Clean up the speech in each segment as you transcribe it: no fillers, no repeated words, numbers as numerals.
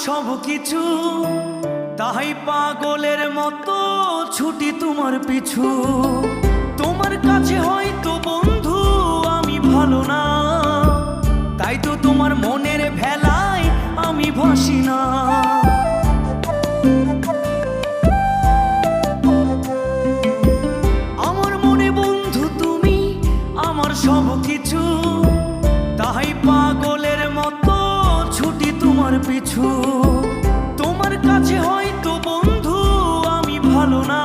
সব কিছু, তাই পাগলের মতো ছুটি তোমার পিছু। তোমার কাছে হয়তো বন্ধু আমি ভালো না, তাই তো তোমার মনের ভেলায় আমি ভাসি না। আমার মনে বন্ধু তুমি আমার সব কিছু, তাই পাগলের মতো ছুটি তোমার পিছু। তোমার কাছে হয়তো বন্ধু আমি ভালো না,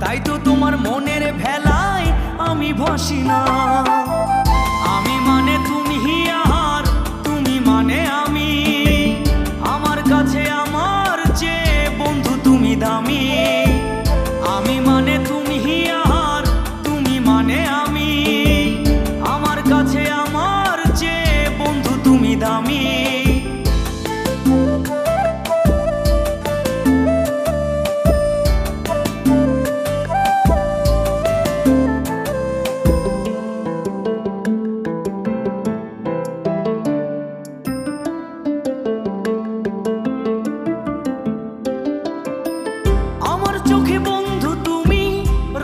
তাই তো তোমার মনের ভেলায় আমি ভাসি না। আমি মানে তুমি আর তুমি মানে আমি, আমার কাছে আমার চেয়ে বন্ধু তুমি দামি। আমি মানে তুমি আর তুমি মানে আমি, আমার কাছে আমার চেয়ে বন্ধু তুমি দামি। আমার চোখে বন্ধু তুমি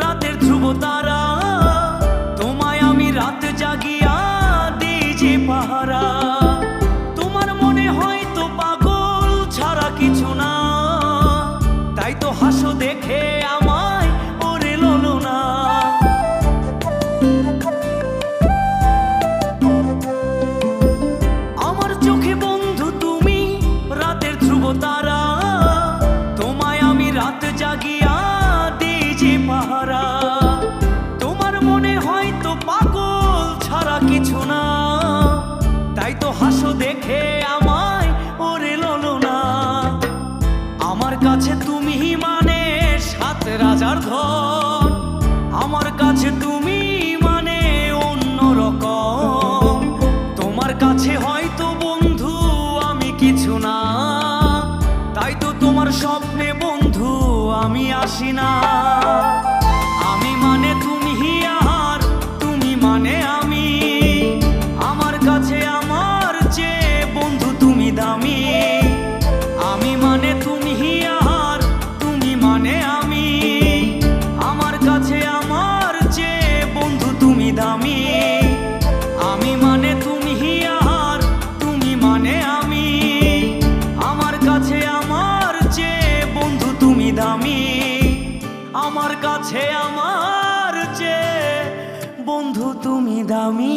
রাতের ধ্রুব তারা, তোমায় আমি রাত জাগিয়া দিই যে পাহারা। তোমার মনে হয়তো পাগল ছাড়া কিছু না, তাই তো হাসো দেখে আমায় ওরে ললো না। আমার চোখে বন্ধু তুমি রাতের ধ্রুব তারা, তোমায় আমি রাত জাগিয়া দিই যে পাহারা। তোমার মনে হয়তো পাগল ছাড়া কিছু না, তাই তো হাসো দেখে আমায় ওরে ললো না। আমার কাছে তুমি মানে সাত রাজার ধন, আমার কাছে তুমি মানে অন্য রকম। তোমার কাছে হয়তো বন্ধু আমি কিছু না, তাই তো তোমার স্বপ্নে বন্ধু আমি আসি না। আমি মানে তুমি আর তুমি মানে আমি, আমার কাছে আমার চেয়ে বন্ধু তুমি দামি। আমি মানে তুমি আর তুমি মানে আমি, আমার কাছে আমার চেয়ে বন্ধু তুমি দামি। আমি মানে তুমি আর তুমি মানে আমি, আমার কাছে আমার চেয়ে বন্ধু তুমি দামি। আমার কাছে আমার চেয়ে বন্ধু তুমি দামি।